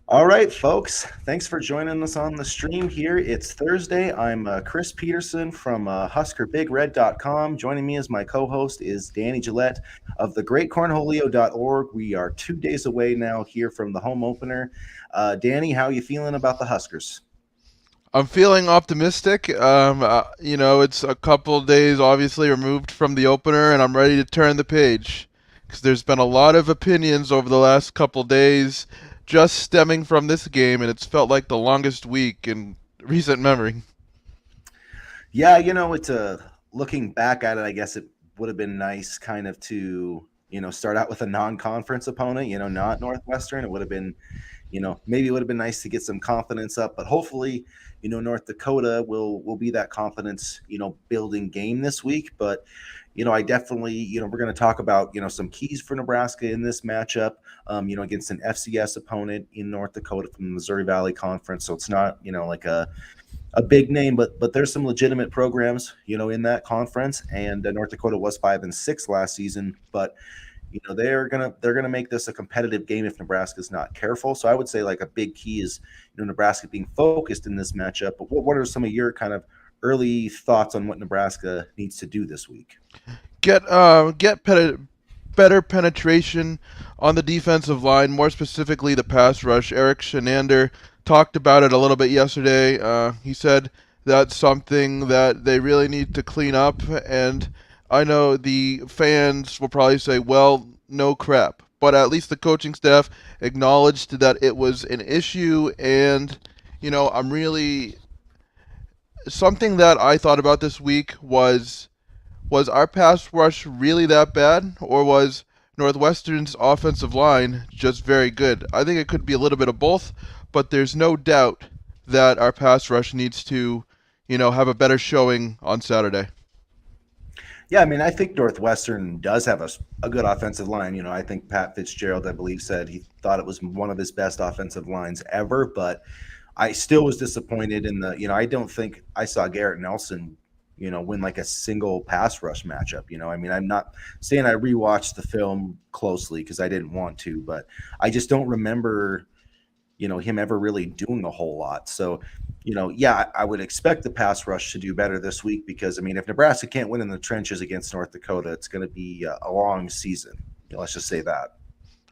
All right, folks. Thanks for joining us on the stream here. It's Thursday. I'm Chris Peterson from HuskerBigRed.com. Joining me as my co-host is Danny Gillette of thegreatcornholio.org. We are 2 days away now here from the home opener. Danny, how are you feeling about the Huskers? I'm feeling optimistic. It's a couple days obviously removed from the opener, and I'm ready to turn the page because there's been a lot of opinions over the last couple days just stemming from this game, and it's felt like the longest week in recent memory. Yeah, it's looking back at it, I guess it would have been nice kind of to, start out with a non-conference opponent, not Northwestern. It would have been maybe it would have been nice to get some confidence up, but hopefully, North Dakota will be that confidence, building game this week. But I definitely, we're going to talk about some keys for Nebraska in this matchup, against an FCS opponent in North Dakota from the Missouri Valley Conference. So it's not like a big name, but there's some legitimate programs, in that conference. And North Dakota was 5-6 last season, but they're gonna make this a competitive game if Nebraska's not careful. So I would say like a big key is Nebraska being focused in this matchup. But what are some of your kind of early thoughts on what Nebraska needs to do this week? Get better penetration on the defensive line, more specifically the pass rush. Eric Shenander talked about it a little bit yesterday. He said that's something that they really need to clean up, and I know the fans will probably say, well, no crap. But at least the coaching staff acknowledged that it was an issue, and, I'm really. Something that I thought about this week was our pass rush really that bad, or was Northwestern's offensive line just very good? I think it could be a little bit of both, but there's no doubt that our pass rush needs to, have a better showing on Saturday. Yeah, I mean, I think Northwestern does have a good offensive line. I think Pat Fitzgerald, I believe, said he thought it was one of his best offensive lines ever, but I still was disappointed in I don't think I saw Garrett Nelson, win like a single pass rush matchup. I mean, I'm not saying I rewatched the film closely because I didn't want to, but I just don't remember, him ever really doing a whole lot. So, yeah, I would expect the pass rush to do better this week because, I mean, if Nebraska can't win in the trenches against North Dakota, it's going to be a long season. Let's just say that.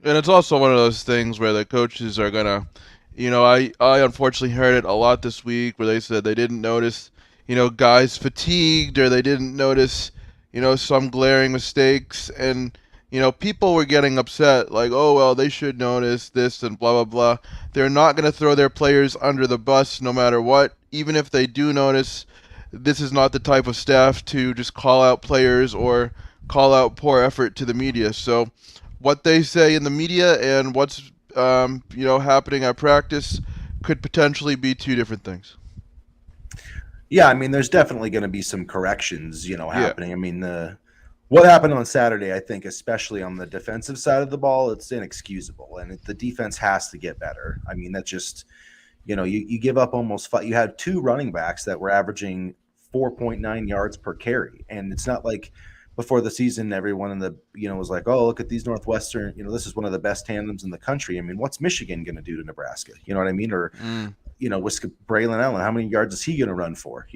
And it's also one of those things where the coaches are gonna, I unfortunately heard it a lot this week where they said they didn't notice, guys fatigued, or they didn't notice, some glaring mistakes, and people were getting upset like, oh well, they should notice this and blah blah blah. They're not gonna throw their players under the bus no matter what, even if they do notice. This is not the type of staff to just call out players or call out poor effort to the media. So what they say in the media and what's happening at practice could potentially be two different things. Yeah, I mean, there's definitely going to be some corrections, Yeah. happening. I mean, the what happened on Saturday, I think, especially on the defensive side of the ball, it's inexcusable, and the defense has to get better. I mean, that just, you give up almost five. You had two running backs that were averaging 4.9 yards per carry, and it's not like before the season everyone in the was like, oh, look at these Northwestern, this is one of the best tandems in the country. I mean, what's Michigan going to do to Nebraska? You know what I mean? Or Mm. with Braylon Allen, how many yards is he going to run for?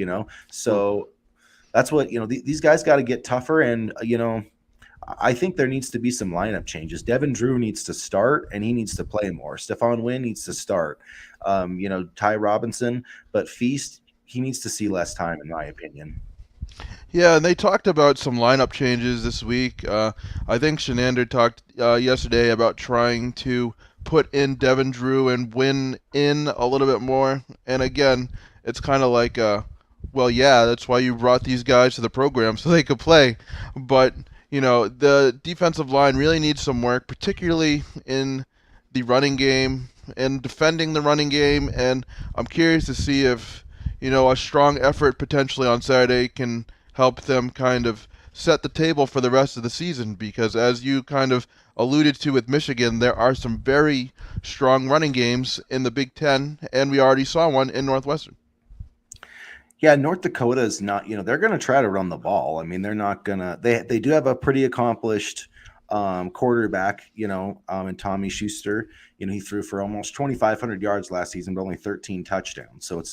So that's what these guys got to get tougher, and I think there needs to be some lineup changes. Devin Drew needs to start, and he needs to play more. Stephon Wynn needs to start. Ty Robinson, but Feast, he needs to see less time, in my opinion. Yeah, and they talked about some lineup changes this week. I think Shenander talked yesterday about trying to put in Devin Drew and win in a little bit more. And again, it's kind of like, well, yeah, that's why you brought these guys to the program so they could play. But, the defensive line really needs some work, particularly in the running game and defending the running game. And I'm curious to see if, a strong effort potentially on Saturday can help them kind of set the table for the rest of the season, because as you kind of alluded to with Michigan, there are some very strong running games in the Big Ten, and we already saw one in Northwestern. Yeah, North Dakota is not, they're going to try to run the ball. I mean, they're not going to, they do have a pretty accomplished quarterback, and Tommy Schuster, he threw for almost 2,500 yards last season, but only 13 touchdowns. So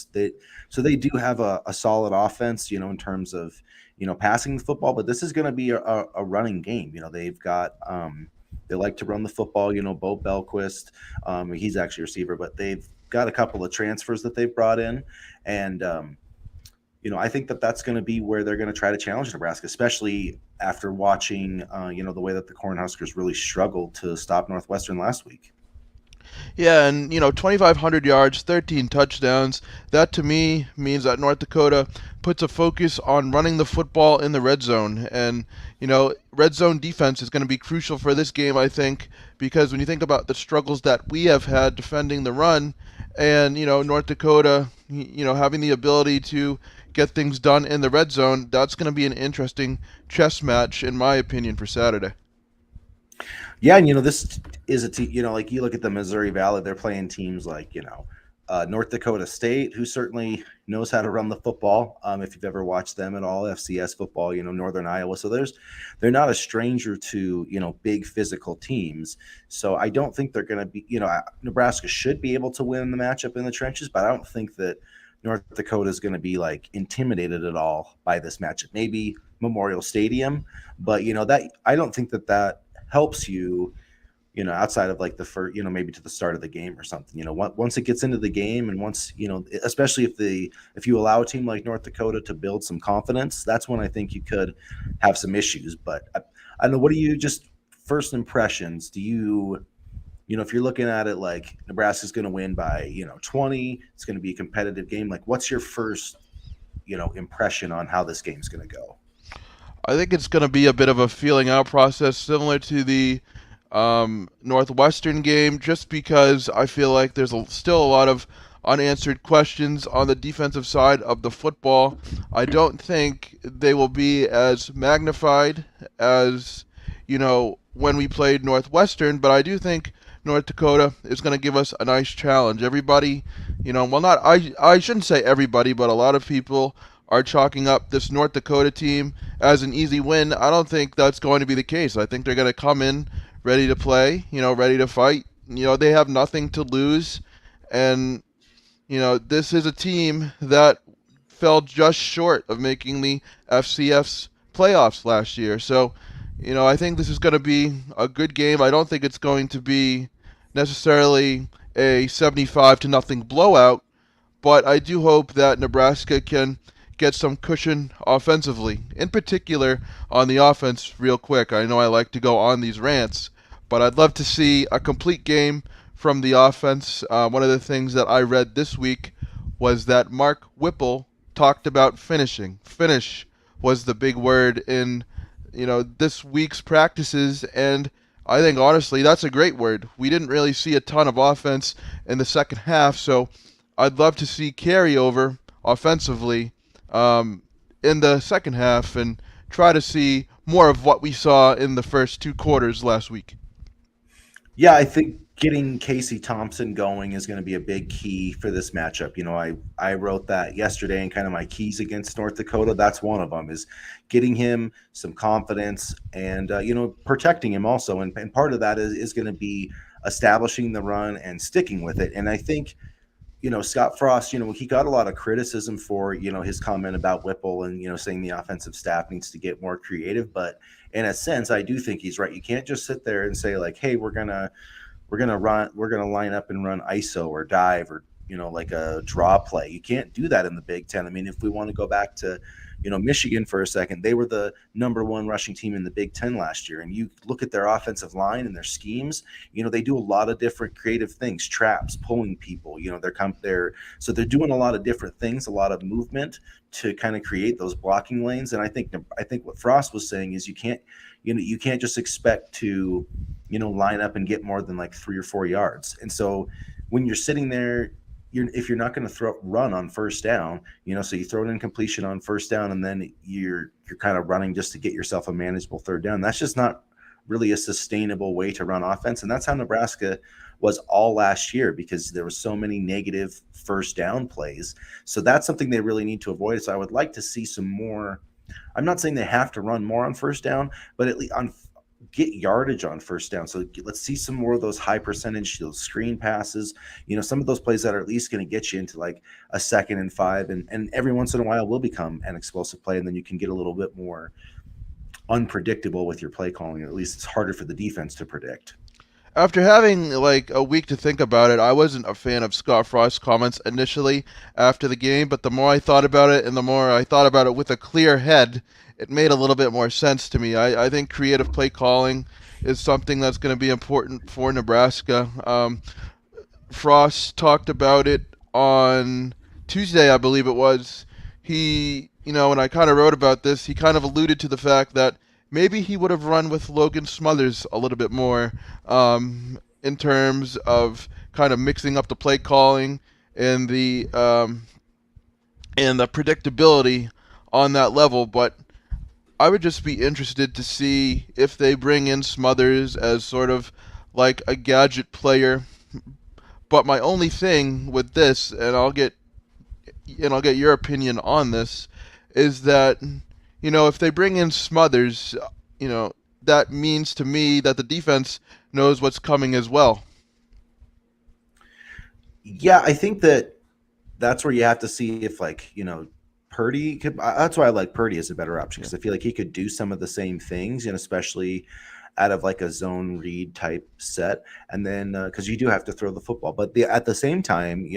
they do have a solid offense, in terms of passing the football. But this is going to be a running game. They've got they like to run the football. Bo Belquist, he's actually a receiver, but they've got a couple of transfers that they've brought in, and I think that that's going to be where they're going to try to challenge Nebraska, especially after watching, the way that the Cornhuskers really struggled to stop Northwestern last week. Yeah, and 2,500 yards, 13 touchdowns. That to me means that North Dakota puts a focus on running the football in the red zone. And, red zone defense is going to be crucial for this game, I think, because when you think about the struggles that we have had defending the run, and, North Dakota, having the ability to get things done in the red zone, that's going to be an interesting chess match, in my opinion, for Saturday. Yeah, and this is a team. Like you look at the Missouri Valley, they're playing teams like North Dakota State, who certainly knows how to run the football. If you've ever watched them at all, FCS football, Northern Iowa. So they're not a stranger to big physical teams. So I don't think they're going to be. Nebraska should be able to win the matchup in the trenches, but I don't think that North Dakota is going to be like intimidated at all by this matchup. Maybe Memorial Stadium, but that I don't think that helps you, outside of like the first, maybe to the start of the game or something. Once it gets into the game, and once especially if you allow a team like North Dakota to build some confidence, that's when I think you could have some issues. But I don't know. What do you just first impressions? Do you, if you're looking at it like Nebraska's going to win by 20, it's going to be a competitive game. Like, what's your first impression on how this game's going to go? I think it's going to be a bit of a feeling out process, similar to the Northwestern game, just because I feel like there's still a lot of unanswered questions on the defensive side of the football. I don't think they will be as magnified as, when we played Northwestern, but I do think North Dakota is going to give us a nice challenge. Everybody, well, not I shouldn't say everybody, but a lot of people are chalking up this North Dakota team as an easy win. I don't think that's going to be the case. I think they're going to come in ready to play, ready to fight. They have nothing to lose, and this is a team that fell just short of making the FCS playoffs last year. So, I think this is going to be a good game. I don't think it's going to be necessarily a 75 to nothing blowout, but I do hope that Nebraska can get some cushion offensively. In particular, on the offense, real quick. I know I like to go on these rants, but I'd love to see a complete game from the offense. One of the things that I read this week was that Mark Whipple talked about finishing. Finish was the big word in this week's practices, and I think honestly that's a great word. We didn't really see a ton of offense in the second half, so I'd love to see carryover offensively in the second half and try to see more of what we saw in the first two quarters last week. Yeah, I think getting Casey Thompson going is going to be a big key for this matchup. I wrote that yesterday in kind of my keys against North Dakota. That's one of them, is getting him some confidence and protecting him also. And part of that is going to be establishing the run and sticking with it. And I think Scott Frost, he got a lot of criticism for, his comment about Whipple and, saying the offensive staff needs to get more creative. But in a sense, I do think he's right. You can't just sit there and say like, hey, we're going to line up and run ISO or dive or, like a draw play. You can't do that in the Big Ten. I mean, if we want to go back to, Michigan for a second, they were the number one rushing team in the Big Ten last year. And you look at their offensive line and their schemes, they do a lot of different creative things, traps, pulling people, so they're doing a lot of different things, a lot of movement to kind of create those blocking lanes. And I think what Frost was saying is you can't just expect to, line up and get more than like 3 or 4 yards. And so when you're sitting there, if you're not going to run on first down, so you throw an incompletion on first down and then you're kind of running just to get yourself a manageable third down. That's just not really a sustainable way to run offense. And that's how Nebraska was all last year, because there were so many negative first down plays. So that's something they really need to avoid. So I would like to see some more. I'm not saying they have to run more on first down, but at least get yardage on first down. So let's see some more of those high percentage, those screen passes, some of those plays that are at least going to get you into like a 2nd and 5. And every once in a while will become an explosive play. And then you can get a little bit more unpredictable with your play calling. Or at least it's harder for the defense to predict. After having like a week to think about it, I wasn't a fan of Scott Frost's comments initially after the game, but the more I thought about it and the more I thought about it with a clear head, it made a little bit more sense to me. I think creative play calling is something that's going to be important for Nebraska. Frost talked about it on Tuesday, I believe it was. When I kind of wrote about this, he kind of alluded to the fact that maybe he would have run with Logan Smothers a little bit more in terms of kind of mixing up the play calling and the predictability on that level. But I would just be interested to see if they bring in Smothers as sort of like a gadget player. But my only thing with this, and I'll get your opinion on this, is that if they bring in Smothers, that means to me that the defense knows what's coming as well. Yeah, I think that's where you have to see if Purdy could. That's why I like Purdy as a better option Yeah. because I feel like he could do some of the same things, and especially out of like a zone read type set, and then because you do have to throw the football, but at the same time,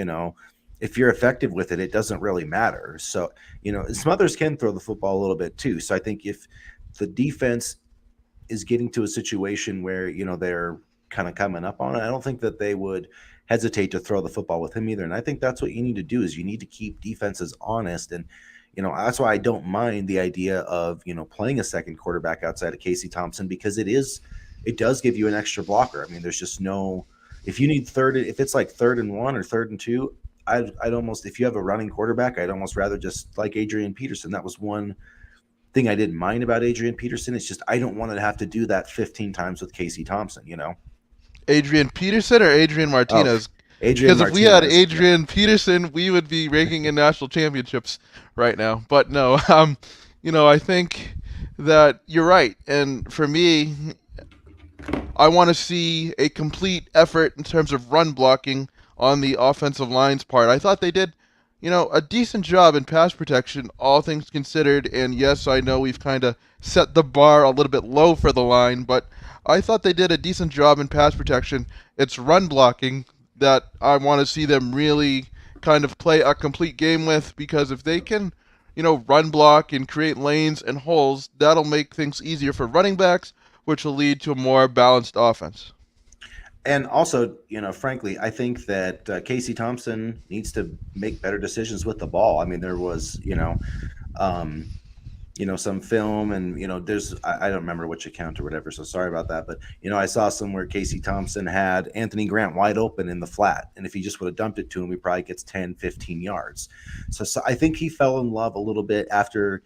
if you're effective with it, it doesn't really matter. So Smothers can throw the football a little bit too. So I think if the defense is getting to a situation where they're kind of coming up on it, I don't think that they would hesitate to throw the football with him either. And I think that's what you need to do is you need to keep defenses honest. And that's why I don't mind the idea of playing a second quarterback outside of Casey Thompson because it does give you an extra blocker. I mean, there's just no if you need if it's like 3rd and 1 or 3rd and 2. I'd almost, if you have a running quarterback, I'd almost rather just like Adrian Peterson. That was one thing I didn't mind about Adrian Peterson. It's just I don't want to have to do that 15 times with Casey Thompson. Adrian Peterson or Adrian Oh, Martinez? Adrian Because if we had Martinez. Yeah. Adrian Peterson, we would be ranking in national championships right now. But no, I think that you're right. And for me, I want to see a complete effort in terms of run blocking on the offensive line's part. I thought they did, a decent job in pass protection, all things considered. And yes, I know we've kind of set the bar a little bit low for the line, but I thought they did a decent job in pass protection. It's run blocking that I want to see them really kind of play a complete game with because if they can, run block and create lanes and holes, that'll make things easier for running backs, which will lead to a more balanced offense. And also, frankly, I think that Casey Thompson needs to make better decisions with the ball. I mean, there was, um, some film and, I don't remember which account or whatever. So sorry about that. But, I saw somewhere Casey Thompson had Anthony Grant wide open in the flat. And if he just would have dumped it to him, he probably gets 10, 15 yards. So I think he fell in love a little bit after,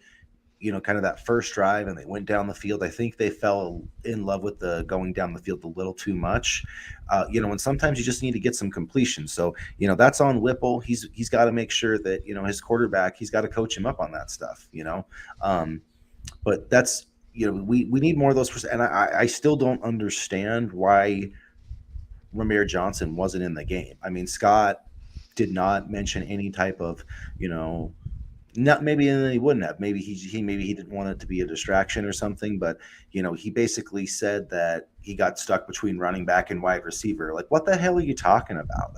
kind of that first drive and they went down the field. I think they fell in love with the going down the field a little too much. And sometimes you just need to get some completion. So, that's on Whipple. He's got to make sure that, his quarterback, he's got to coach him up on that stuff. But that's, we need more of those. And I still don't understand why Ramir Johnson wasn't in the game. I mean, Scott did not mention any type of, not maybe he wouldn't have. Maybe he didn't want it to be a distraction or something. But he basically said that he got stuck between running back and wide receiver. Like, what the hell are you talking about?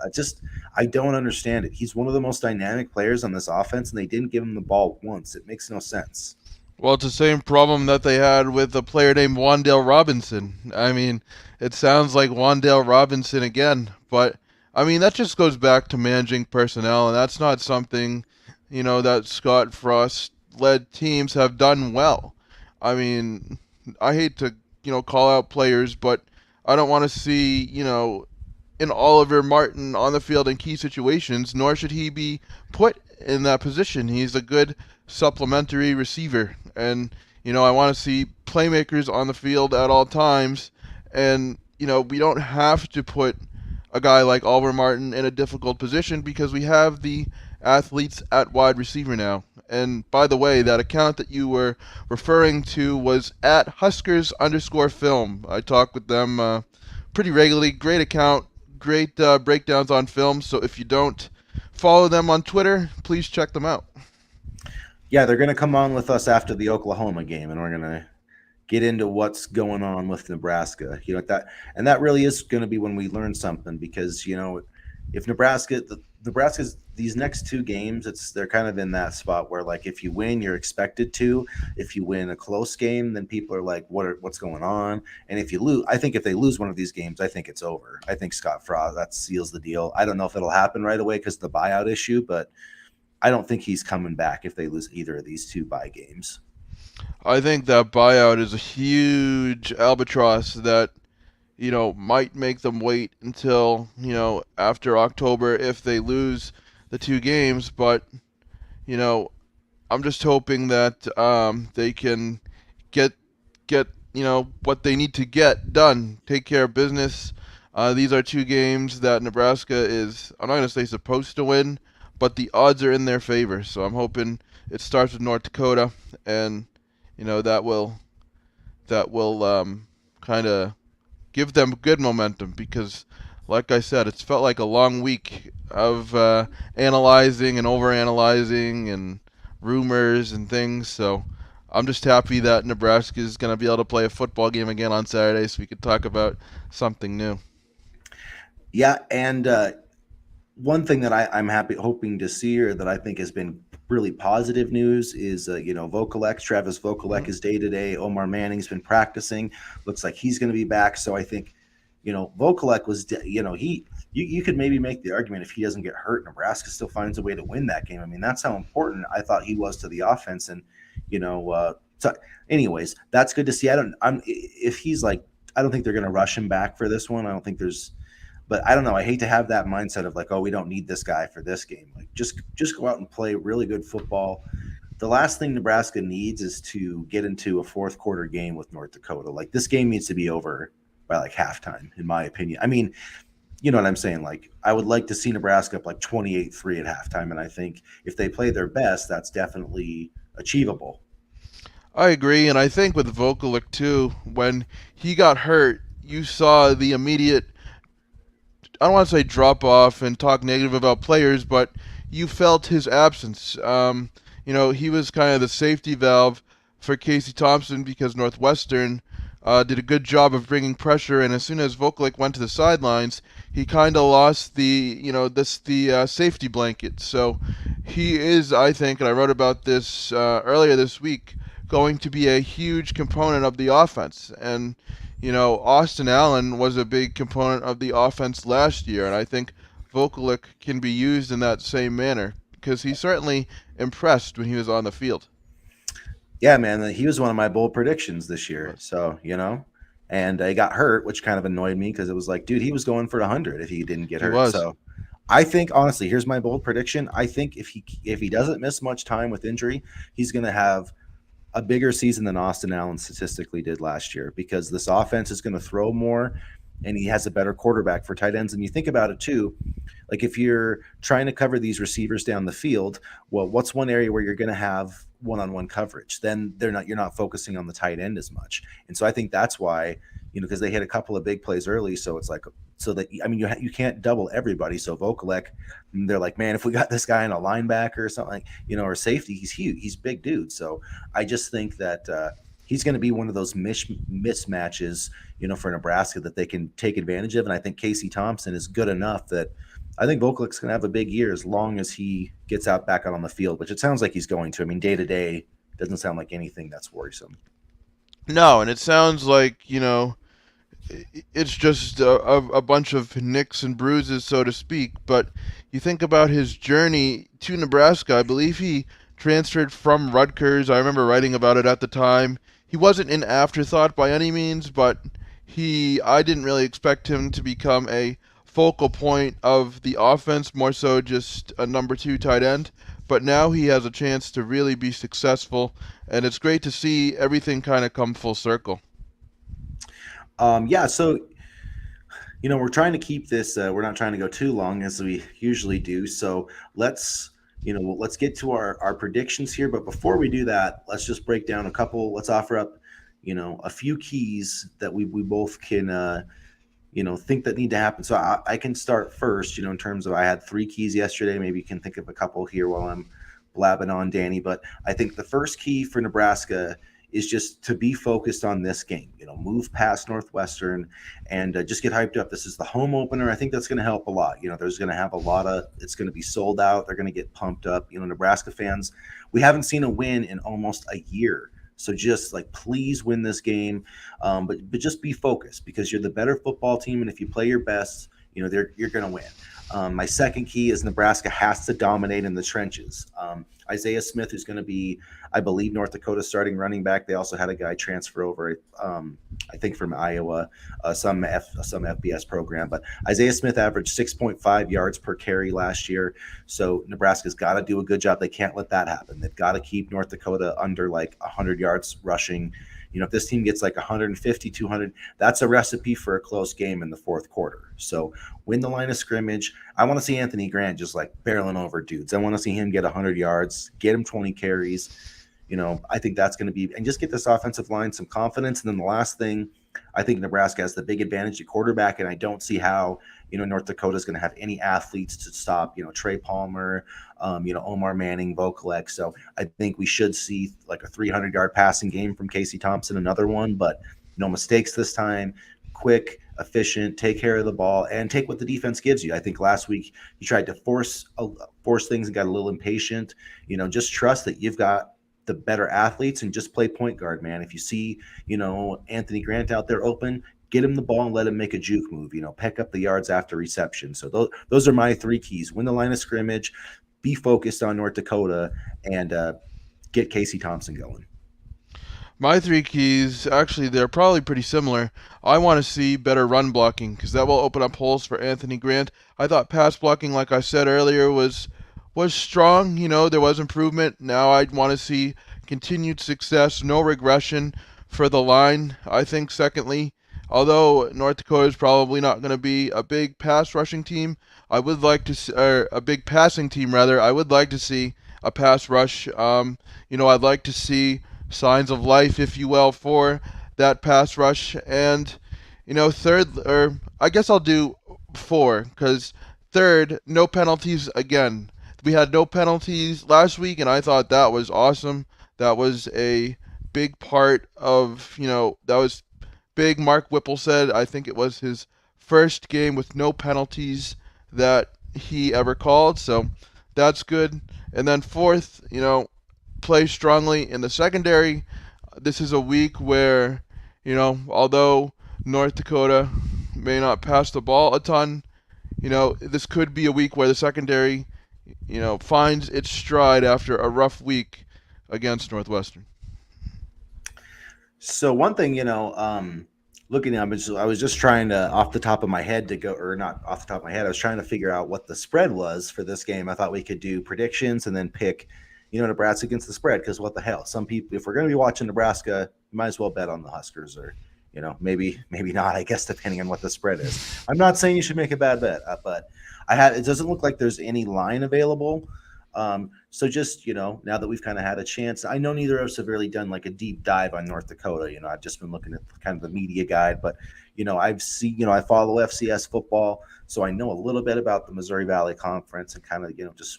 I don't understand it. He's one of the most dynamic players on this offense, and they didn't give him the ball once. It makes no sense. Well, it's the same problem that they had with a player named Wandale Robinson. I mean, it sounds like Wandale Robinson again, but I mean that just goes back to managing personnel, and that's not something, that Scott Frost led teams have done well. I mean, I hate to, call out players, but I don't want to see, an Oliver Martin on the field in key situations, nor should he be put in that position. He's a good supplementary receiver. And, I want to see playmakers on the field at all times. And, we don't have to put a guy like Oliver Martin in a difficult position because we have the athletes at wide receiver now. And by the way, that account that you were referring to was at Huskers_film. I talk with them pretty regularly. Great account, great breakdowns on film. So if you don't follow them on Twitter, please check them out. Yeah, they're going to come on with us after the Oklahoma game, and we're going to get into what's going on with Nebraska. That, and that really is going to be when we learn something, because if Nebraska's these next two games, they're kind of in that spot where, like, if you win, you're expected to. If you win a close game, then people are like, what's going on? And if you lose, I think if they lose one of these games, I think it's over. I think Scott Frost, that seals the deal. I don't know if it'll happen right away because of the buyout issue, but I don't think he's coming back if they lose either of these two bye games. I think that buyout is a huge albatross that might make them wait until, after October if they lose the two games. But, you know, I'm just hoping that they can get get what they need to get done, take care of business. These are two games that Nebraska is, I'm not going to say supposed to win, but the odds are in their favor. So I'm hoping it starts with North Dakota, and that will kind of give them good momentum because, like I said, it's felt like a long week of analyzing and overanalyzing and rumors and things. So I'm just happy that Nebraska is going to be able to play a football game again on Saturday so we could talk about something new. Yeah, and one thing that I'm hoping to see, or that I think has been really positive news, is Travis Vokalek Mm-hmm. is day to day. Omar Manning's been practicing. Looks like he's going to be back. So I think Vokalek was you could maybe make the argument, if he doesn't get hurt, Nebraska still finds a way to win that game. I mean, that's how important I thought he was to the offense. And so anyways, that's good to see. I'm if he's like, I don't think they're going to rush him back for this one. I don't think there's but I don't know. I hate to have that mindset of like, oh, we don't need this guy for this game. Like, just go out and play really good football. The last thing Nebraska needs is to get into a fourth quarter game with North Dakota. Like, this game needs to be over by like halftime, in my opinion. I mean, you know what I'm saying? Like, I would like to see Nebraska up like 28-3 at halftime, and I think if they play their best, that's definitely achievable. I agree, and I think with Vokalek too, when he got hurt, you saw the immediate, I don't want to say drop off and talk negative about players, but you felt his absence. He was kind of the safety valve for Casey Thompson because Northwestern did a good job of bringing pressure, and as soon as Vokalek went to the sidelines, he kind of lost the safety blanket. So he is, I think, and I wrote about this earlier this week, going to be a huge component of the offense. And Austin Allen was a big component of the offense last year, and I think Vokalek can be used in that same manner because he certainly impressed when he was on the field. Yeah, man, he was one of my bold predictions this He year. was. So, and he got hurt, which kind of annoyed me because it was like, dude, he was going for 100 if he didn't get He hurt. was. So, I think honestly, here's my bold prediction. I think if he doesn't miss much time with injury, he's going to have a bigger season than Austin Allen statistically did last year, because this offense is going to throw more, and he has a better quarterback for tight ends. And you think about it too, like if you're trying to cover these receivers down the field, well, what's one area where you're going to have one-on-one coverage? Then you're not focusing on the tight end as much. And so I think that's why, because they hit a couple of big plays early, so it's like, so that, I mean, you can't double everybody. So Vokalek, they're like, man, if we got this guy in a linebacker or something, or safety, he's huge, he's big dude. So I just think that he's going to be one of those mismatches, for Nebraska, that they can take advantage of. And I think Casey Thompson is good enough that I think Vokalek's going to have a big year as long as he gets back out on the field, which it sounds like he's going to. I mean, day to day doesn't sound like anything that's worrisome. No, and it sounds like, it's just a bunch of nicks and bruises, so to speak. But you think about his journey to Nebraska. I believe he transferred from Rutgers. I remember writing about it at the time. He wasn't an afterthought by any means, but I didn't really expect him to become a focal point of the offense, more so just a number two tight end. But now he has a chance to really be successful, and it's great to see everything kind of come full circle. Yeah, so we're trying to keep this. We're not trying to go too long as we usually do. So let's let's get to our predictions here. But before we do that, let's just break down a couple. Let's offer up, a few keys that we both can think that need to happen. So I can start first, in terms of I had three keys yesterday. Maybe you can think of a couple here while I'm blabbing on, Danny. But I think the first key for Nebraska is just to be focused on this game. Move past Northwestern and just get hyped up. This is the home opener. I think that's going to help a lot. There's going to have a lot of. It's going to be sold out. They're going to get pumped up. Nebraska fans. We haven't seen a win in almost a year. So just like please win this game, but just be focused because you're the better football team, and if you play your best, you're going to win. My second key is Nebraska has to dominate in the trenches. Isaiah Smith, who's going to be, I believe, North Dakota starting running back. They also had a guy transfer over, I think, from Iowa, some FBS program. But Isaiah Smith averaged 6.5 yards per carry last year. So Nebraska's got to do a good job. They can't let that happen. They've got to keep North Dakota under like 100 yards rushing. If this team gets like 150, 200, that's a recipe for a close game in the fourth quarter. So win the line of scrimmage. I want to see Anthony Grant just like barreling over dudes. I want to see him get 100 yards, get him 20 carries. I think that's going to be, and just get this offensive line some confidence. And then the last thing, I think Nebraska has the big advantage at quarterback, and I don't see how, North Dakota is going to have any athletes to stop, Trey Palmer, Omar Manning, Vokalek. So I think we should see like a 300-yard passing game from Casey Thompson, another one, but no mistakes this time. Quick, efficient, take care of the ball, and take what the defense gives you. I think last week you tried to force things and got a little impatient. Just trust that you've got the better athletes and just play point guard, man. If you see, Anthony Grant out there open, get him the ball and let him make a juke move, pick up the yards after reception. So those are my three keys. Win the line of scrimmage, be focused on North Dakota, and get Casey Thompson going. My three keys, actually, they're probably pretty similar. I want to see better run blocking because that will open up holes for Anthony Grant. I thought pass blocking, like I said earlier, was strong. There was improvement. Now I want to see continued success, no regression for the line. I think, secondly, although North Dakota is probably not going to be a big pass rushing team, I would like to see, or a big passing team rather. I would like to see a pass rush. I'd like to see signs of life, if you will, for that pass rush. And, third, or I guess I'll do four, because third, no penalties again. We had no penalties last week, and I thought that was awesome. That was a big part of, that was big. Mark Whipple said, I think it was his first game with no penalties that he ever called, so that's good. And then fourth, play strongly in the secondary. This is a week where, although North Dakota may not pass the ball a ton, this could be a week where the secondary, finds its stride after a rough week against Northwestern. So one thing, looking at, I was just trying to, off the top of my head to go, or not off the top of my head, I was trying to figure out what the spread was for this game. I thought we could do predictions and then pick, Nebraska against the spread, because what the hell? Some people, if we're going to be watching Nebraska, you might as well bet on the Huskers, or, maybe not, I guess, depending on what the spread is. I'm not saying you should make a bad bet, but it doesn't look like there's any line available. So just, now that we've kind of had a chance, I know neither of us have really done like a deep dive on North Dakota. I've just been looking at kind of the media guide, but, I've seen, I follow FCS football, so I know a little bit about the Missouri Valley Conference and kind of, just,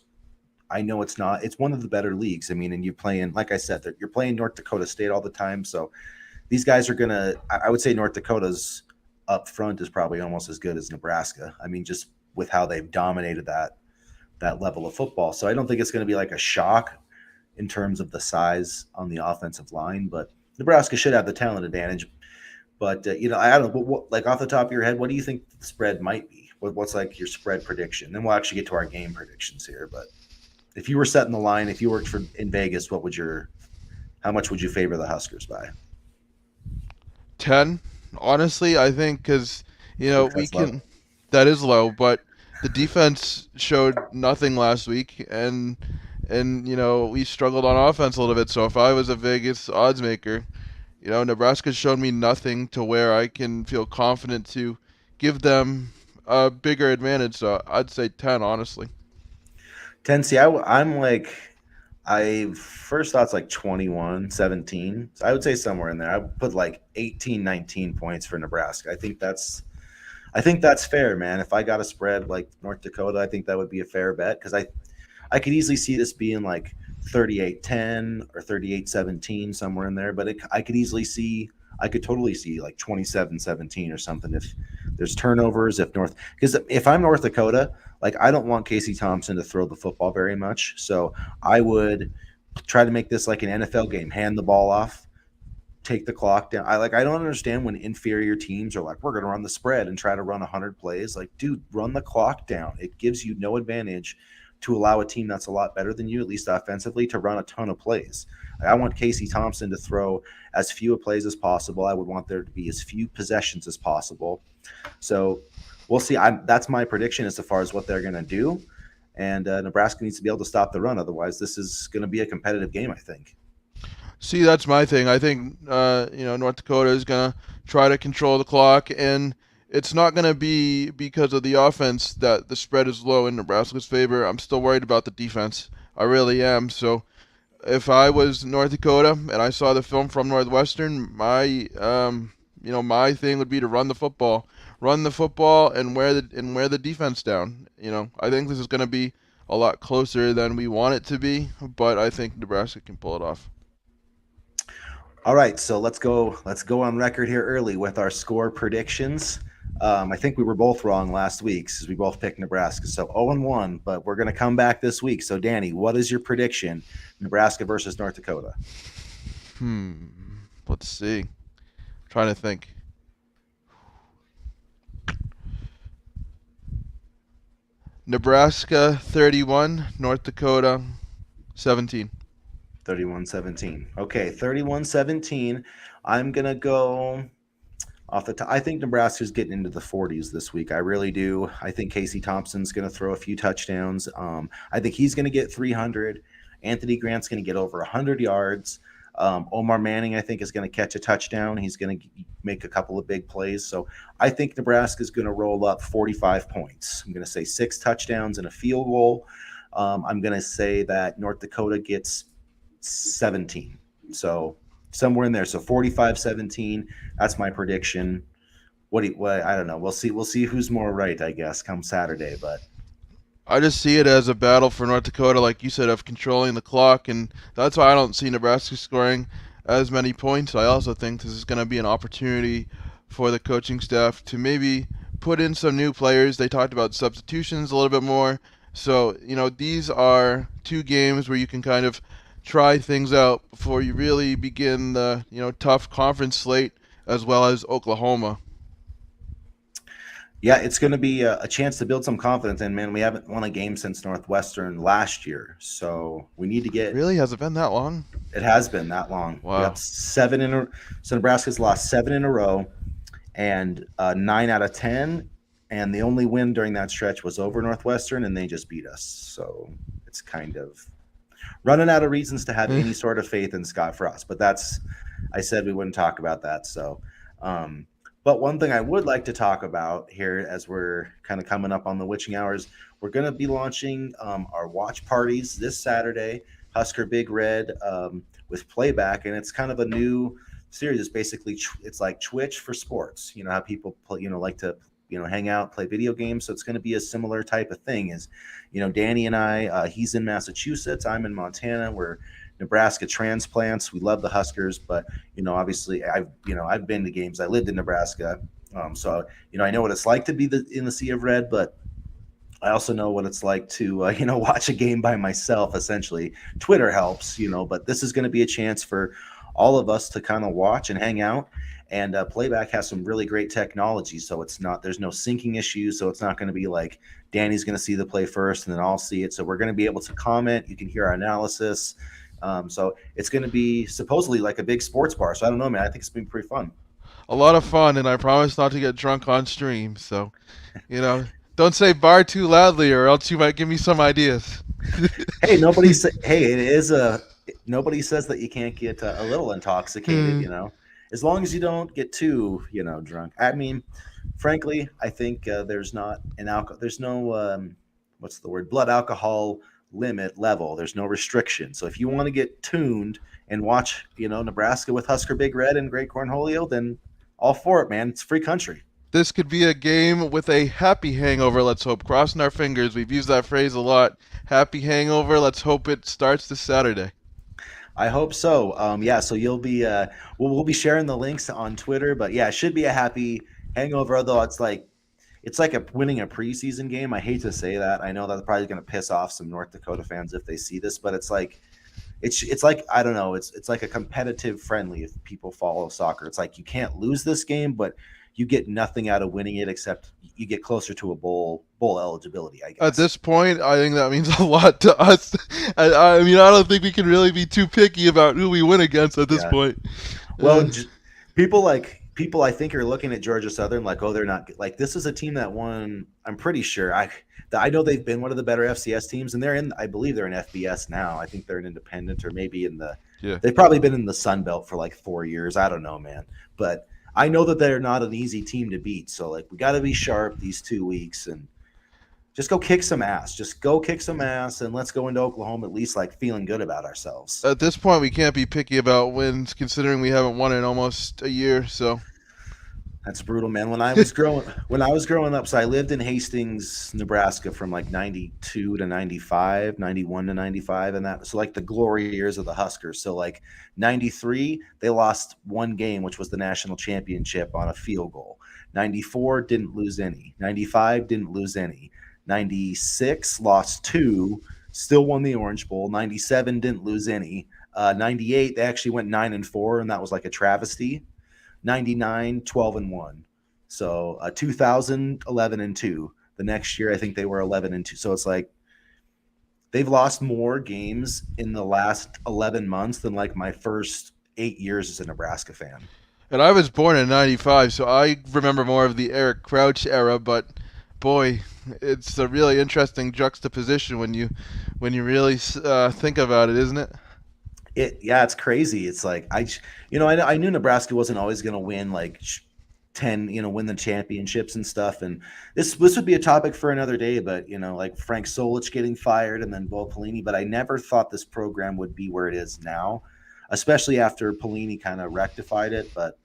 I know it's one of the better leagues. I mean, and you're playing, like I said, you're playing North Dakota State all the time. So these guys are going to, I would say North Dakota's up front is probably almost as good as Nebraska. I mean, just with how they've dominated that level of football. So I don't think it's going to be like a shock in terms of the size on the offensive line, but Nebraska should have the talent advantage. But, I don't know, what, like off the top of your head, what do you think the spread might be? What's like your spread prediction? Then we'll actually get to our game predictions here. But if you were setting the line, if you worked in Vegas, how much would you favor the Huskers by? 10, honestly, I think, because, we That's low. can, that is low, but the defense showed nothing last week, and we struggled on offense a little bit. So if I was a Vegas odds maker, Nebraska's shown me nothing to where I can feel confident to give them a bigger advantage. So I'd say 10, honestly. Tennessee, I'm like, I first thought it's like 21-17. So I would say somewhere in there. I would put like 18, 19 points for Nebraska. I think that's fair, man. If I got a spread like North Dakota, I think that would be a fair bet because I could easily see this being like 38-10 or 38-17 somewhere in there, but I could totally see like 27-17 or something if there's turnovers, if North because if I'm North Dakota, like I don't want Casey Thompson to throw the football very much. So I would try to make this like an NFL game, hand the ball off, take the clock down. I don't understand when inferior teams are like, we're going to run the spread and try to run 100 plays. Like, dude, run the clock down. It gives you no advantage to allow a team that's a lot better than you, at least offensively, to run a ton of plays. I want Casey Thompson to throw as few plays as possible. I would want there to be as few possessions as possible. So we'll see. That's my prediction as far as what they're going to do. And Nebraska needs to be able to stop the run. Otherwise, this is going to be a competitive game, I think. See, that's my thing. I think North Dakota is gonna try to control the clock, and it's not gonna be because of the offense that the spread is low in Nebraska's favor. I'm still worried about the defense. I really am. So if I was North Dakota and I saw the film from Northwestern, my thing would be to run the football, and wear the defense down. I think this is gonna be a lot closer than we want it to be, but I think Nebraska can pull it off. All right, so let's go. Let's go on record here early with our score predictions. I think we were both wrong last week because we both picked Nebraska. So 0-1, but we're going to come back this week. So Danny, what is your prediction? Nebraska versus North Dakota. Hmm. Let's see. Trying to think. Nebraska 31, North Dakota 17. 31-17. Okay, 31-17. I'm going to go off the top. I think Nebraska's getting into the 40s this week. I really do. I think Casey Thompson's going to throw a few touchdowns. I think he's going to get 300. Anthony Grant's going to get over 100 yards. Omar Manning, I think, is going to catch a touchdown. He's going to make a couple of big plays. So I think Nebraska's going to roll up 45 points. I'm going to say 6 touchdowns and a field goal. I'm going to say that North Dakota gets 17. So somewhere in there. So 45-17. That's my prediction. What I don't know. We'll see. We'll see who's more right, I guess, come Saturday. But I just see it as a battle for North Dakota, like you said, of controlling the clock, and that's why I don't see Nebraska scoring as many points. I also think this is going to be an opportunity for the coaching staff to maybe put in some new players. They talked about substitutions a little bit more. So, these are two games where you can kind of try things out before you really begin the, tough conference slate as well as Oklahoma. yeah, it's going to be a chance to build some confidence. And man, we haven't won a game since Northwestern last year, so we need to get. Really? Has it been that long? It has been that long. Yep, Wow. seven in a. So Nebraska's lost 7 in a row, and 9 out of 10. And the only win during that stretch was over Northwestern, and they just beat us. So it's kind of running out of reasons to have any sort of faith in Scott Frost. But I said we wouldn't talk about that. So, but one thing I would like to talk about here as we're kind of coming up on the witching hours, we're going to be launching our watch parties this Saturday, Husker Big Red with playback. And it's kind of a new series. It's basically, it's like Twitch for sports. You know, how people play, like to, hang out, play video games. So it's going to be a similar type of thing as, Danny and I, he's in Massachusetts, I'm in Montana. We're Nebraska transplants. We love the Huskers, but, obviously I've been to games. I lived in Nebraska. So, I know what it's like to be in the Sea of Red, but I also know what it's like to, watch a game by myself, essentially. Twitter helps, but this is going to be a chance for all of us to kind of watch and hang out. And playback has some really great technology, so there's no syncing issues. So it's not going to be like Danny's going to see the play first and then I'll see it. So we're going to be able to comment. You can hear our analysis. So it's going to be supposedly like a big sports bar. So I don't know, man. I think it's been pretty fun. A lot of fun, and I promise not to get drunk on stream. So, don't say bar too loudly, or else you might give me some ideas. Hey, it is nobody says that you can't get a little intoxicated, as long as you don't get too, drunk. I mean, frankly, I think there's not an alcohol, there's no, what's the word, blood alcohol limit level. There's no restriction. So if you want to get tuned and watch, Nebraska with Husker Big Red and Great Cornholio, then all for it, man. It's free country. This could be a game with a happy hangover, let's hope. Crossing our fingers. We've used that phrase a lot. Happy hangover. Let's hope it starts this Saturday. I hope so. Yeah, so you'll be we'll be sharing the links on Twitter, but yeah, it should be a happy hangover. Although it's like winning a preseason game. I hate to say that. I know that's probably going to piss off some North Dakota fans if they see this, but it's like I don't know. It's like a competitive friendly if people follow soccer. It's like you can't lose this game, but you get nothing out of winning it except you get closer to a bowl eligibility, I At guess. this point, I think that means a lot to us. I mean, I don't think we can really be too picky about who we win against at this Yeah. point. Well, Uh, people I think are looking at Georgia Southern like, oh, they're not like this is a team that won. I'm pretty sure I know they've been one of the better FCS teams, and I believe they're in FBS now. I think they're an independent or maybe yeah. they've probably been in the Sun Belt for like 4 years. I don't know, man, but I know that they're not an easy team to beat. So like we got to be sharp these 2 weeks and just go kick some ass. Just go kick some ass, and let's go into Oklahoma at least like feeling good about ourselves. At this point, we can't be picky about wins, considering we haven't won in almost a year. So, That's brutal, man. When I was growing up, so I lived in Hastings, Nebraska from like 92 to 95, 91 to 95 and that so like the glory years of the Huskers. So like 93, they lost one game which was the national championship on a field goal. 94 didn't lose any. 95 didn't lose any. 96 lost two, still won the Orange Bowl. 97 didn't lose any. 98 they actually went 9-4 and that was like a travesty. 99, 12 and 1. So 2000, 11 and 2. The next year, I think they were 11 and 2. So it's like they've lost more games in the last 11 months than like my first 8 years as a Nebraska fan. and I was born in '95, so I remember more of the Eric Crouch era. But boy, it's a really interesting juxtaposition when you really think about it, isn't it? Yeah, it's crazy. It's like I knew Nebraska wasn't always going to win like 10, win the championships and stuff. And this would be a topic for another day. But like Frank Solich getting fired and then Bo Pelini. But I never thought this program would be where it is now, especially after Pelini kind of rectified it. But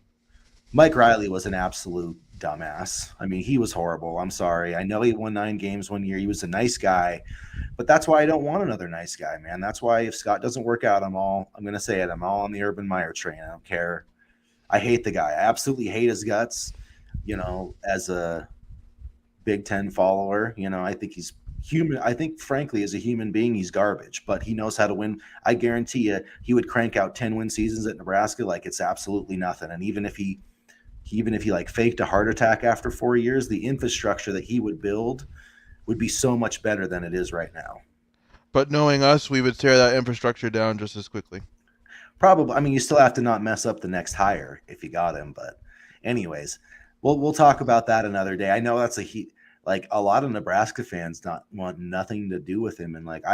Mike Riley was an absolute dumbass. I mean, he was horrible. I'm sorry. I know he won 9 games one year. He was a nice guy, but that's why I don't want another nice guy, man. That's why if Scott doesn't work out, I'm going to say it. I'm all on the Urban Meyer train. I don't care. I hate the guy. I absolutely hate his guts. As a Big Ten follower, I think he's human. I think, frankly, as a human being, he's garbage, but he knows how to win. I guarantee you, he would crank out 10-win seasons at Nebraska like it's absolutely nothing. And even if he like faked a heart attack after 4 years, the infrastructure that he would build would be so much better than it is right now. But knowing us, we would tear that infrastructure down just as quickly. Probably, I mean, you still have to not mess up the next hire if you got him. But, anyways, we'll talk about that another day. I know that's like a lot of Nebraska fans not want nothing to do with him. And like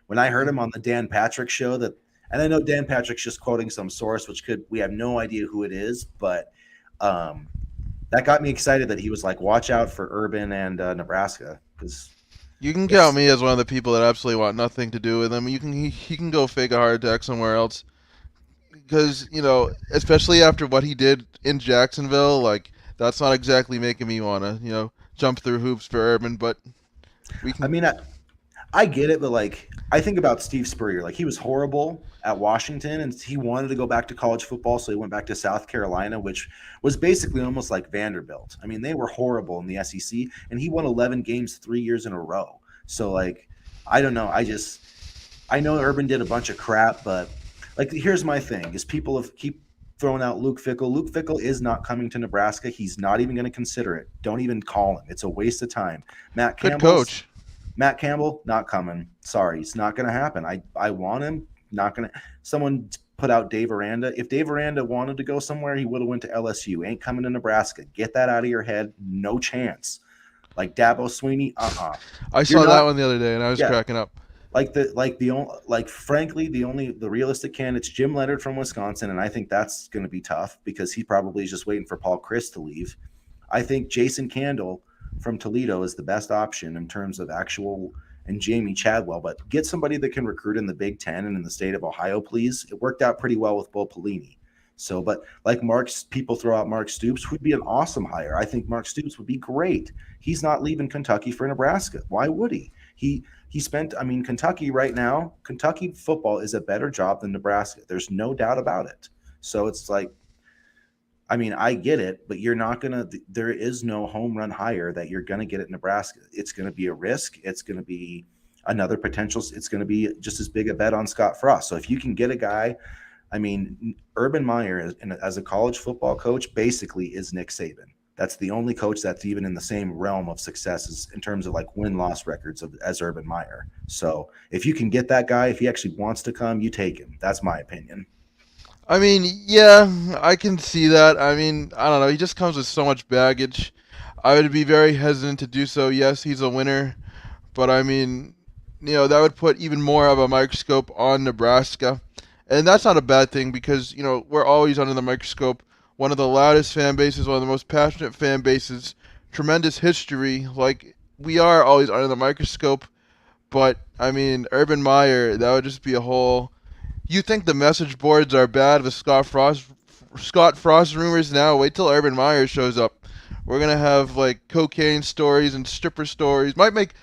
when I heard him on the Dan Patrick show and I know Dan Patrick's just quoting some source, we have no idea who it is, but that got me excited that he was like, watch out for Urban and Nebraska because You can count it's me as one of the people that absolutely want nothing to do with him. He can go fake a heart attack somewhere else because especially after what he did in Jacksonville, like that's not exactly making me wanna jump through hoops for Urban. But we I can. mean, I get it, but like I think about Steve Spurrier. Like he was horrible at Washington and he wanted to go back to college football, so he went back to South Carolina, which was basically almost like Vanderbilt. I mean, they were horrible in the SEC and he won 11 games 3 years in a row. So like I don't know. I know Urban did a bunch of crap, but like here's my thing is people have keep throwing out Luke Fickle. Luke Fickle is not coming to Nebraska. He's not even going to consider it. Don't even call him. It's a waste of time. Matt Good Campbell's coach. Matt Campbell, not coming. Sorry, it's not going to happen. I want him. Not going to. Someone put out Dave Aranda. If Dave Aranda wanted to go somewhere, he would have went to LSU. Ain't coming to Nebraska. Get that out of your head. No chance. Like Dabo Sweeney, I You're saw that not. one the other day and I was Yeah, cracking up. frankly the realistic candidate's Jim Leonard from Wisconsin, and I think that's going to be tough because he probably is just waiting for Paul Chryst to leave. I think Jason Candle from Toledo is the best option in terms of actual and Jamie Chadwell, but get somebody that can recruit in the Big Ten and in the state of Ohio, please. It worked out pretty well with Bo Pelini. So, but like Mark's, people throw out Mark Stoops would be an awesome hire. I think Mark Stoops would be great. He's not leaving Kentucky for Nebraska. Why would he? He spent. I mean, Kentucky right now. Kentucky football is a better job than Nebraska. There's no doubt about it. So it's like, I mean, I get it, but you're not gonna. There is no home run hire that you're gonna get at Nebraska. It's gonna be a risk. It's gonna be another potential. It's gonna be just as big a bet on Scott Frost. So if you can get a guy, I mean, Urban Meyer as a college football coach basically is Nick Saban. That's the only coach that's even in the same realm of successes in terms of like win-loss records as Urban Meyer. So if you can get that guy, if he actually wants to come, you take him. That's my opinion. I mean, yeah, I can see that. I mean, I don't know. He just comes with so much baggage. I would be very hesitant to do so. Yes, he's a winner, but I mean, that would put even more of a microscope on Nebraska. And that's not a bad thing because, we're always under the microscope. One of the loudest fan bases, one of the most passionate fan bases, tremendous history. Like, we are always under the microscope. But, I mean, Urban Meyer, that would just be a whole. You think the message boards are bad with Scott Frost rumors now? Wait till Urban Meyer shows up. We're gonna have like cocaine stories and stripper stories. Might Who make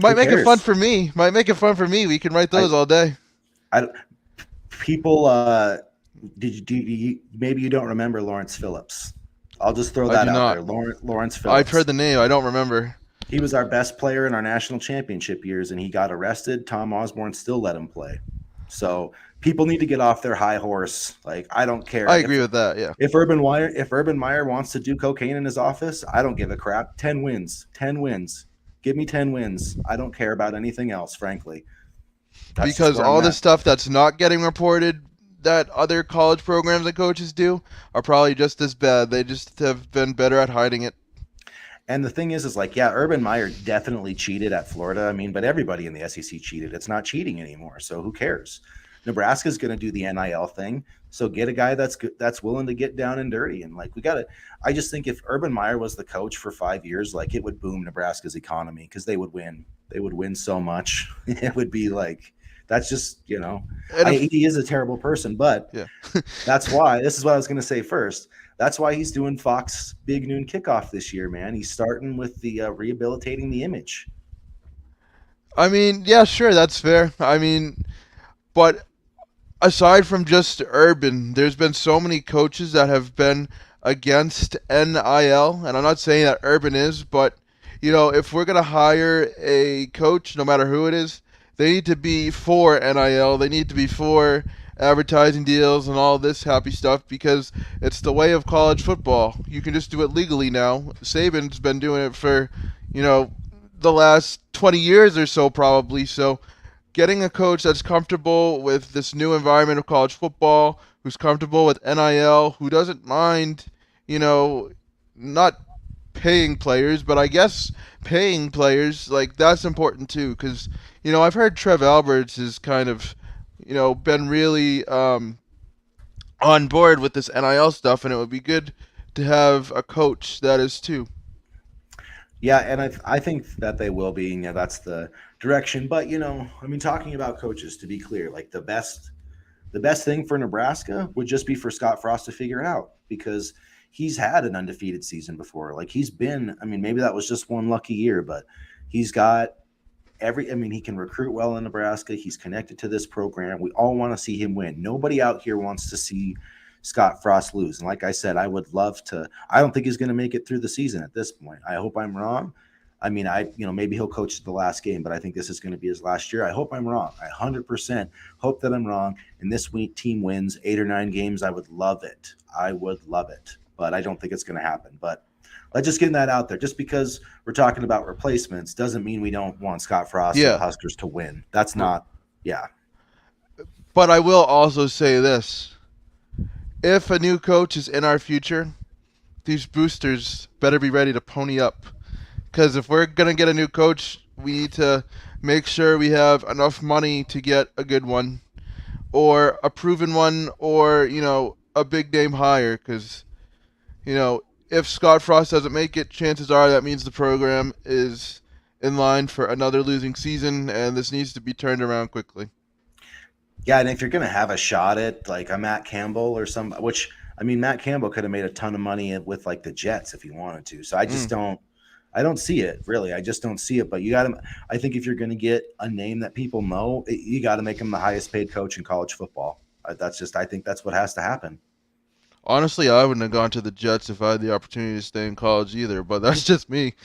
it fun cares? for me. Might make it fun for me. We can write I, those all day. I people maybe you don't remember Lawrence Phillips. I'll just throw I that do out not. there. Lawrence I've Phillips. heard the name. I don't remember. He was our best player in our national championship years, and he got arrested. Tom Osborne still let him play. So people need to get off their high horse. Like, I don't care I if agree with that. Yeah. Urban Meyer wants to do cocaine in his office. I don't give a crap. 10 wins. 10 wins. Give me 10 wins. I don't care about anything else, frankly. That's just Because where I'm all the at. stuff that's not getting reported that other college programs and coaches do are probably just as bad. They just have been better at hiding it. And the thing is like, yeah, Urban Meyer definitely cheated at Florida. I mean, but everybody in the SEC cheated. It's not cheating anymore. So who cares? Nebraska's going to do the NIL thing. So get a guy that's willing to get down and dirty. And like, we got to, I just think if Urban Meyer was the coach for 5 years, like it would boom Nebraska's economy because they would win. They would win so much. It would be like, that's just, And if he is a terrible person, but yeah. that's why, this is what I was going to say first. That's why he's doing Fox Big Noon Kickoff this year, man. He's starting with the rehabilitating the image. I mean, yeah, sure, that's fair. I mean, but aside from just Urban, there's been so many coaches that have been against NIL, and I'm not saying that Urban is, but if we're gonna hire a coach, no matter who it is, they need to be for NIL. They need to be for advertising deals and all this happy stuff because it's the way of college football. You can just do it legally now. Saban's been doing it for, you know, the last 20 years or so probably. So getting a coach that's comfortable with this new environment of college football, who's comfortable with NIL, who doesn't mind, not paying players, but I guess paying players, like that's important too. Because, I've heard Trev Alberts is kind of, been really on board with this NIL stuff, and it would be good to have a coach that is too. Yeah, and I think that they will be. That's the direction. But I mean, talking about coaches, to be clear, like the best thing for Nebraska would just be for Scott Frost to figure it out because he's had an undefeated season before. Like he's been. I mean, maybe that was just one lucky year, but he's got I mean, he can recruit well in Nebraska. He's connected to this program. We all want to see him win. Nobody out here wants to see Scott Frost lose. And like I said, I would love to. I don't think he's going to make it through the season at this point. I hope I'm wrong. I mean, maybe he'll coach the last game, but I think this is going to be his last year. I hope I'm wrong. I 100% hope that I'm wrong. And this week team wins 8 or 9 games. I would love it. I would love it, but I don't think it's going to happen. But let's just get that out there. Just because we're talking about replacements doesn't mean we don't want Scott Frost and the Yeah, Huskers to win. That's not, yeah. but I will also say this. If a new coach is in our future, these boosters better be ready to pony up. Because if we're going to get a new coach, we need to make sure we have enough money to get a good one, or a proven one, or, a big name hire. Because, if Scott Frost doesn't make it, chances are that means the program is in line for another losing season, and this needs to be turned around quickly. Yeah, and if you're going to have a shot at like a Matt Campbell or some, which I mean, Matt Campbell could have made a ton of money with like the Jets if he wanted to. So Mm. I don't see it really. I just don't see it. But you got to, I think if you're going to get a name that people know, you got to make him the highest paid coach in college football. That's just, I think that's what has to happen. Honestly, I wouldn't have gone to the Jets if I had the opportunity to stay in college either, but that's just me.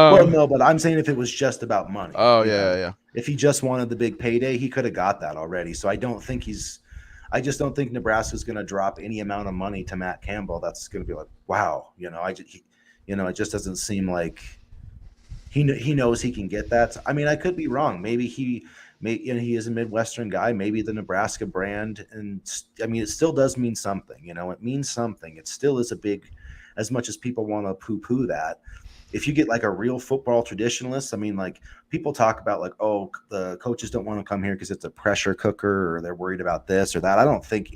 Well, Um, no, but I'm saying if it was just about money, oh yeah, yeah. if he just wanted the big payday, he could have got that already. So I just don't think Nebraska's going to drop any amount of money to Matt Campbell. That's going to be like, wow, it just doesn't seem like he knows he can get that. I mean, I could be wrong. Maybe he is a Midwestern guy. Maybe the Nebraska brand, and I mean, it still does mean something. It means something. It still is a big, as much as people want to poo-poo that. If you get like a real football traditionalist, I mean, like people talk about like, oh, the coaches don't want to come here because it's a pressure cooker or they're worried about this or that. I don't think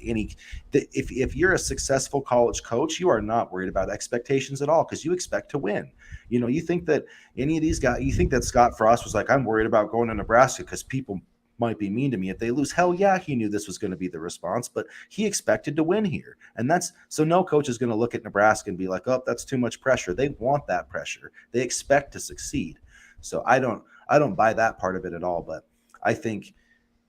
if you're a successful college coach, you are not worried about expectations at all because you expect to win. You think that any of these guys, you think that Scott Frost was like, I'm worried about going to Nebraska because people might be mean to me if they lose. Hell yeah, he knew this was going to be the response, but he expected to win here. And that's so no coach is going to look at Nebraska and be like, oh, that's too much pressure. They want that pressure. They expect to succeed. So I don't buy that part of it at all. But I think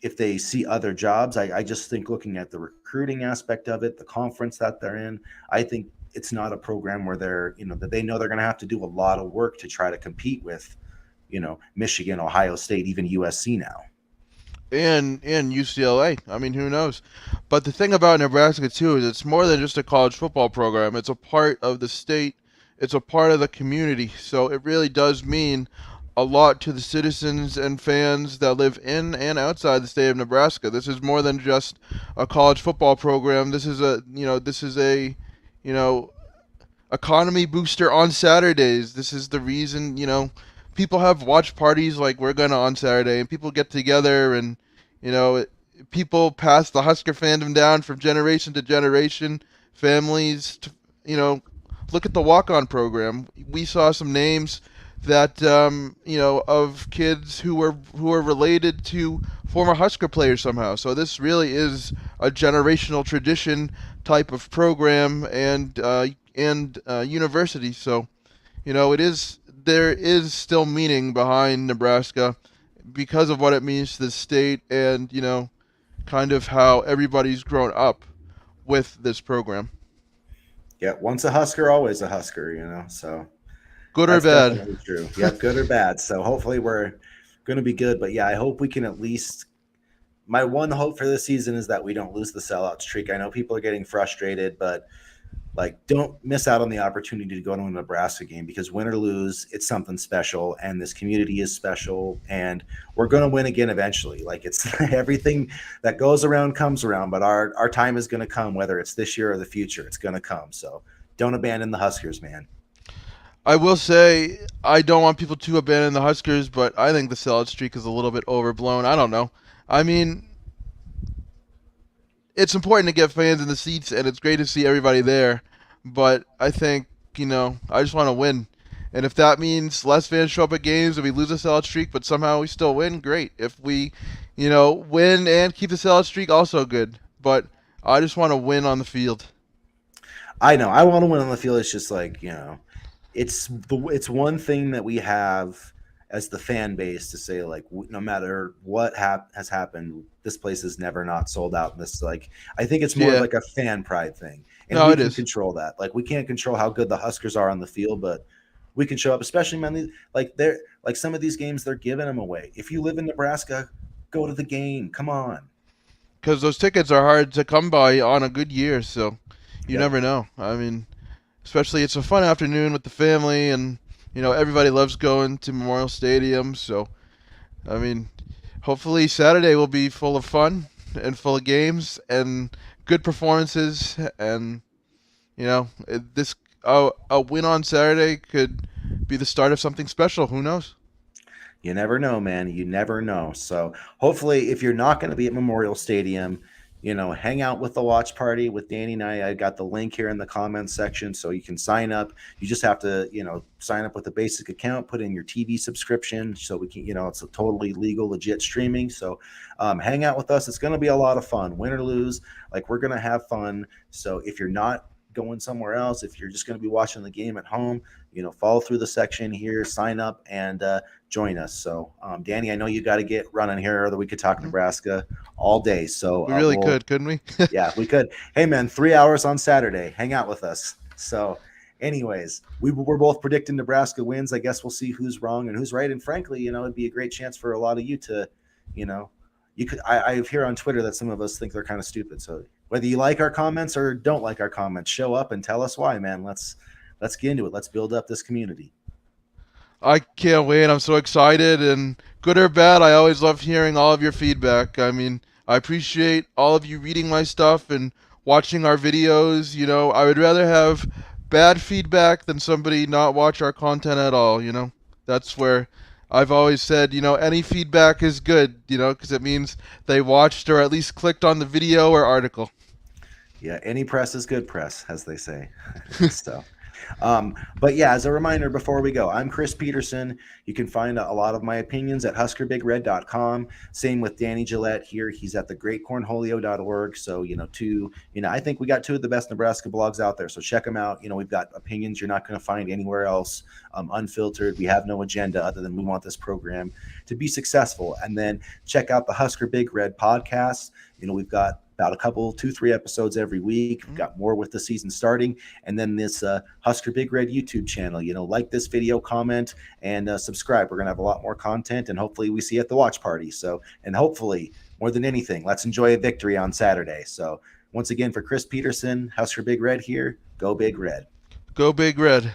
if they see other jobs, I just think looking at the recruiting aspect of it, the conference that they're in, I think it's not a program where that they know they're going to have to do a lot of work to try to compete with, Michigan, Ohio State, even USC now. And UCLA. I mean, who knows? But the thing about Nebraska too is it's more than just a college football program. It's a part of the state. It's a part of the community. So it really does mean a lot to the citizens and fans that live in and outside the state of Nebraska. This is more than just a college football program. This is a you know, economy booster on Saturdays. This is the reason, people have watch parties like we're gonna on Saturday, and people get together, and you know, it, people pass the Husker fandom down from generation to generation. Families, you know, look at the walk-on program. We saw some names that of kids who are related to former Husker players somehow. So this really is a generational tradition type of program and university. So it is there is still meaning behind Nebraska because of what it means to the state and kind of how everybody's grown up with this program, Yeah, once a Husker, always a Husker, So good or that's bad. definitely true. Yep, good or bad. So hopefully we're going to be good. But yeah, I hope we can at least. My one hope for this season is that we don't lose the sellout streak. I know people are getting frustrated, but like don't miss out on the opportunity to go to a Nebraska game because win or lose, it's something special, and this community is special, and we're going to win again eventually. Like it's everything that goes around comes around, but our time is going to come, whether it's this year or the future. It's going to come. So don't abandon the Huskers, man. I will say I don't want people to abandon the Huskers, but I think the sellout streak is a little bit overblown. I don't know. I mean, it's important to get fans in the seats, and it's great to see everybody there. But I think I just want to win, and if that means less fans show up at games and we lose a sellout streak, but somehow we still win, great. If we, win and keep the sellout streak, also good. But I just want to win on the field. I know I want to win on the field. It's just like it's one thing that we have as the fan base to say like no matter what has happened, this place is never not sold out. And this like I think it's more of Yeah, like a fan pride thing, and no, we it can is control that. Like we can't control how good the Huskers are on the field, but we can show up. Especially man, like they're like some of these games they're giving them away. If you live in Nebraska, go to the game. Come on. because those tickets are hard to come by on a good year, so you Yep. never know. I mean, especially it's a fun afternoon with the family, and everybody loves going to Memorial Stadium. So I mean, hopefully Saturday will be full of fun and full of games and good performances, and this a win on Saturday could be the start of something special. Who knows? You never know, man. You never know. So hopefully, if you're not going to be at Memorial Stadium, hang out with the watch party with Danny and I. I got the link here in the comments section so you can sign up. You just have to, sign up with a basic account, put in your TV subscription so we can, it's a totally legal, legit streaming. So hang out with us. It's going to be a lot of fun, win or lose. Like, we're going to have fun. So if you're not going somewhere else, if you're just going to be watching the game at home, follow through the section here, sign up, and join us. So, Danny, I know you got to get running here, or that we could talk Nebraska all day. So We really we'll could, couldn't we? yeah, we could. Hey, man, 3 hours on Saturday. Hang out with us. So, anyways, we're both predicting Nebraska wins. I guess we'll see who's wrong and who's right. And frankly, it'd be a great chance for a lot of you to, you know, you could. I hear on Twitter that some of us think they're kind of stupid. So whether you like our comments or don't like our comments, show up and tell us why, man. Let's get into it. Let's build up this community. I can't wait. I'm so excited. And good or bad, I always love hearing all of your feedback. I mean, I appreciate all of you reading my stuff and watching our videos. I would rather have bad feedback than somebody not watch our content at all. That's where I've always said, any feedback is good, because it means they watched or at least clicked on the video or article. Yeah, any press is good press, as they say. So. But yeah, as a reminder before we go, I'm Chris Peterson. You can find a lot of my opinions at huskerbigred.com. Same with Danny Gillette here. He's at thegreatcornholio.org. So, I think we got two of the best Nebraska blogs out there. So check them out. We've got opinions you're not going to find anywhere else, unfiltered. We have no agenda other than we want this program to be successful. And then check out the Husker Big Red podcast. We've got about a couple, 2-3 episodes every week. We've got more with the season starting. And then this Husker Big Red YouTube channel, like this video, comment, and subscribe. We're going to have a lot more content, and hopefully we see you at the watch party. So, and hopefully, more than anything, let's enjoy a victory on Saturday. So once again, for Chris Peterson, Husker Big Red here, go Big Red. Go Big Red.